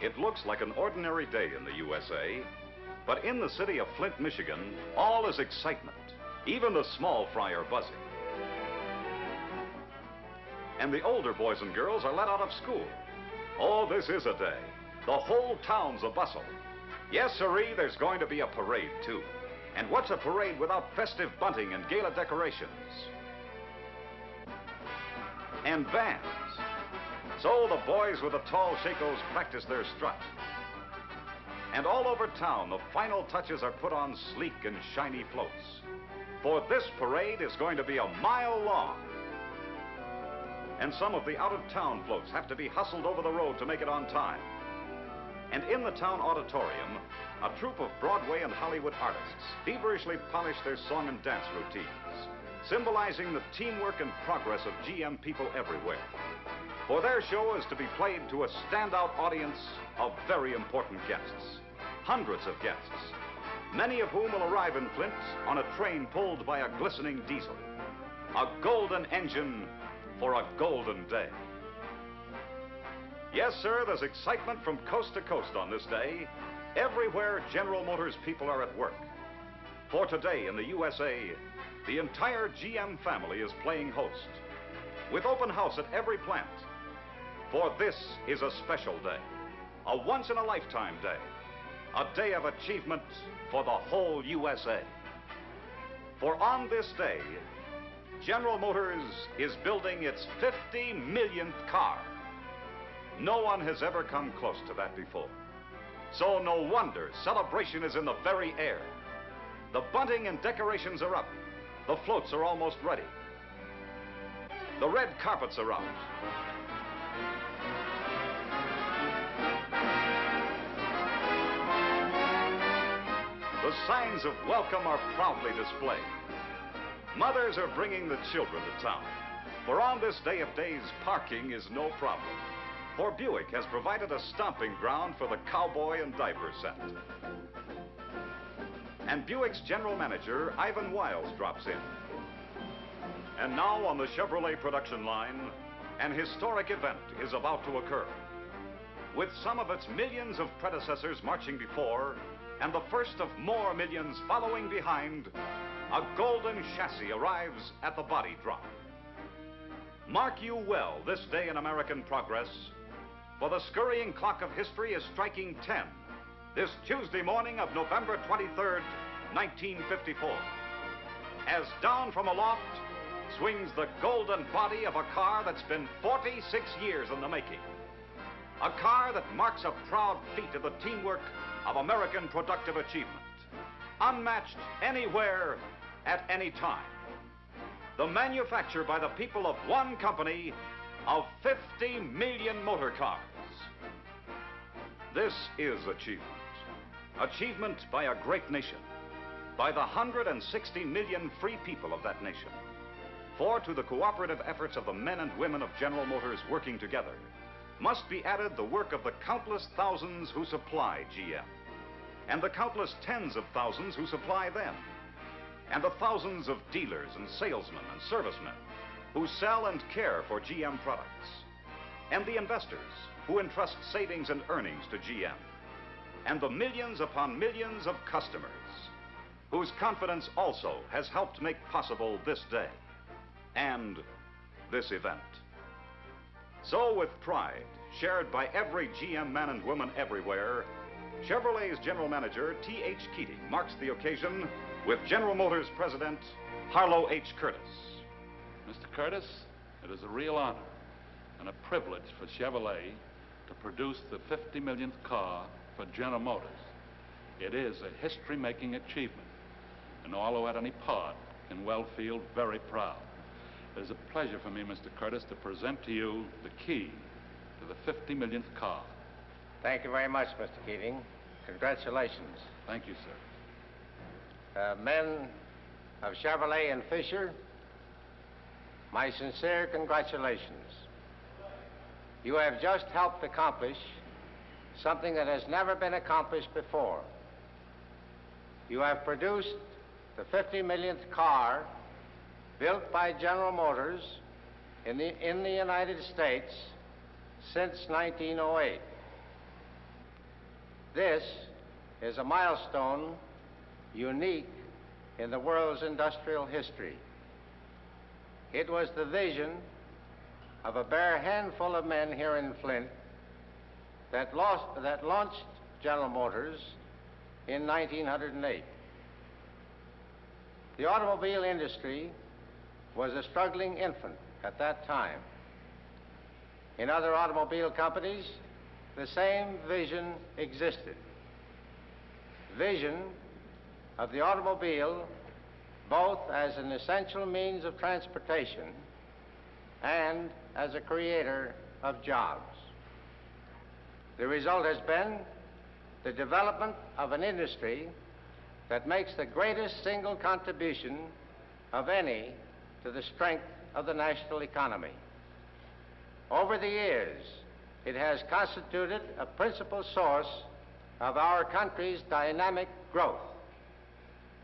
It looks like an ordinary day in the USA, but in the city of Flint, Michigan, all is excitement. Even the small fry are buzzing. And the older boys and girls are let out of school. Oh, this is a day. The whole town's a bustle. Yes, sirree, there's going to be a parade, too. And what's a parade without festive bunting and gala decorations? And bands. So the boys with the tall shakos practice their strut. And all over town, the final touches are put on sleek and shiny floats. For this parade is going to be a mile long. And some of the out-of-town floats have to be hustled over the road to make it on time. And in the town auditorium, a troupe of Broadway and Hollywood artists feverishly polish their song and dance routines, symbolizing the teamwork and progress of GM people everywhere. For their show is to be played to a standout audience of very important guests, hundreds of guests, many of whom will arrive in Flint on a train pulled by a glistening diesel, a golden engine for a golden day. Yes, sir, there's excitement from coast to coast on this day. Everywhere General Motors people are at work. For today in the USA, the entire GM family is playing host, with open house at every plant. For this is a special day, a once-in-a-lifetime day, a day of achievement for the whole USA. For on this day, General Motors is building its 50 millionth car. No one has ever come close to that before. So no wonder celebration is in the very air. The bunting and decorations are up. The floats are almost ready. The red carpets are out. The signs of welcome are proudly displayed. Mothers are bringing the children to town. For on this day of days, parking is no problem. For Buick has provided a stomping ground for the cowboy and diaper set. And Buick's general manager, Ivan Wiles, drops in. And now on the Chevrolet production line, an historic event is about to occur. With some of its millions of predecessors marching before, and the first of more millions following behind, a golden chassis arrives at the body drop. Mark you well this day in American progress, for the scurrying clock of history is striking 10 this Tuesday morning of November 23rd, 1954. As down from aloft swings the golden body of a car that's been 46 years in the making. A car that marks a proud feat of the teamwork of American productive achievement, unmatched anywhere at any time. The manufacture by the people of one company of 50 million motor cars. This is achievement. Achievement by a great nation, by the 160 million free people of that nation. For to the cooperative efforts of the men and women of General Motors working together must be added the work of the countless thousands who supply GM, and the countless tens of thousands who supply them, and the thousands of dealers and salesmen and servicemen who sell and care for GM products, and the investors who entrust savings and earnings to GM, and the millions upon millions of customers whose confidence also has helped make possible this day and this event. So with pride, shared by every GM man and woman everywhere, Chevrolet's general manager, T.H. Keating, marks the occasion with General Motors President Harlow H. Curtis. Mr. Curtis, it is a real honor and a privilege for Chevrolet to produce the 50 millionth car for General Motors. It is a history-making achievement, and all who had any part can well feel very proud. It is a pleasure for me, Mr. Curtis, to present to you the key to the 50 millionth car. Thank you very much, Mr. Keating. Congratulations. Thank you, sir. Men of Chevrolet and Fisher, my sincere congratulations. You have just helped accomplish something that has never been accomplished before. You have produced the 50 millionth car built by General Motors in the United States since 1908. This is a milestone unique in the world's industrial history. It was the vision of a bare handful of men here in Flint that launched General Motors in 1908. The automobile industry was a struggling infant at that time. In other automobile companies, the same vision existed. Vision of the automobile both as an essential means of transportation and as a creator of jobs. The result has been the development of an industry that makes the greatest single contribution of any to the strength of the national economy. Over the years, it has constituted a principal source of our country's dynamic growth.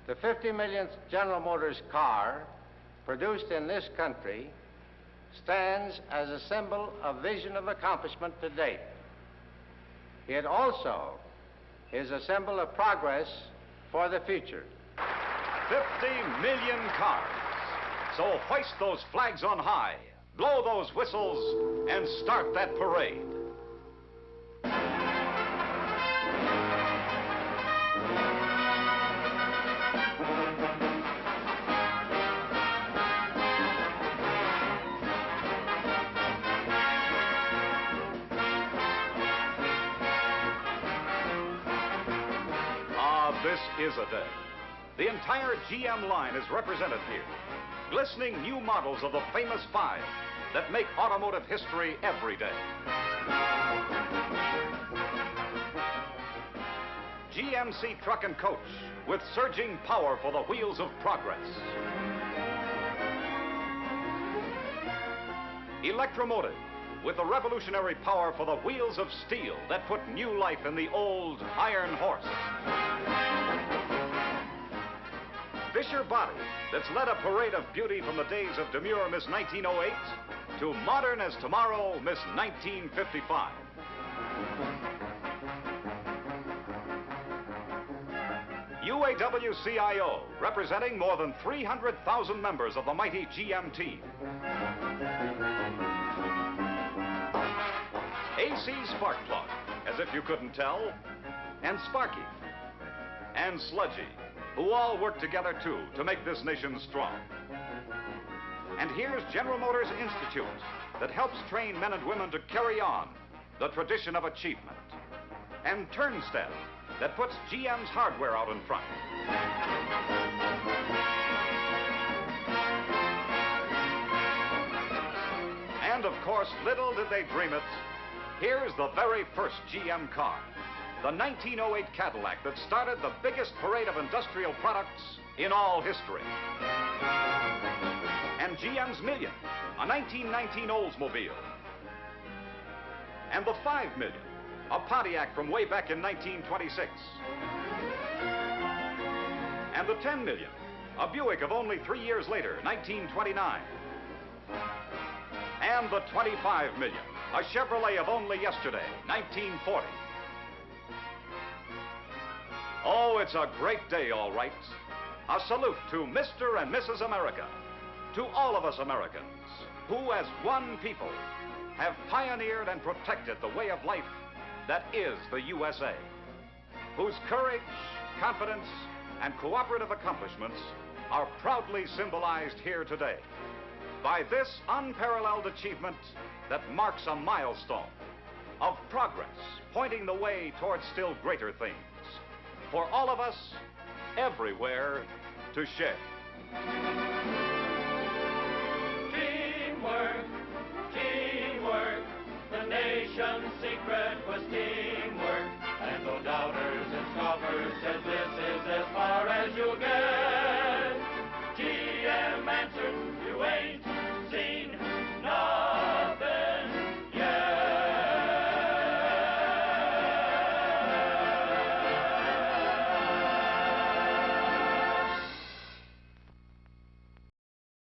The 50 millionth General Motors car produced in this country stands as a symbol of vision of accomplishment to date. It also is a symbol of progress for the future. 50 million cars. So hoist those flags on high, blow those whistles, and start that parade. This is a day. The entire GM line is represented here. Glistening new models of the famous five that make automotive history every day. GMC truck and coach with surging power for the wheels of progress. Electromotive with the revolutionary power for the wheels of steel that put new life in the old iron horse. Fisher Body that's led a parade of beauty from the days of demure Miss 1908 to modern as tomorrow Miss 1955. UAW-CIO, representing more than 300,000 members of the mighty GM team. AC Sparkplug, as if you couldn't tell, and Sparky, and Sludgy, who all work together, too, to make this nation strong. And here's General Motors Institute that helps train men and women to carry on the tradition of achievement. And Turnstep that puts GM's hardware out in front. And, of course, little did they dream it, here's the very first GM car. The 1908 Cadillac that started the biggest parade of industrial products in all history. And GM's Million, a 1919 Oldsmobile. And the 5 Million, a Pontiac from way back in 1926. And the 10 Million, a Buick of only 3 years later, 1929. And the 25 Million, a Chevrolet of only yesterday, 1940. Oh, it's a great day, all right. A salute to Mr. and Mrs. America, to all of us Americans, who as one people have pioneered and protected the way of life that is the U.S.A., whose courage, confidence, and cooperative accomplishments are proudly symbolized here today by this unparalleled achievement that marks a milestone of progress, pointing the way towards still greater things for all of us, everywhere, to share.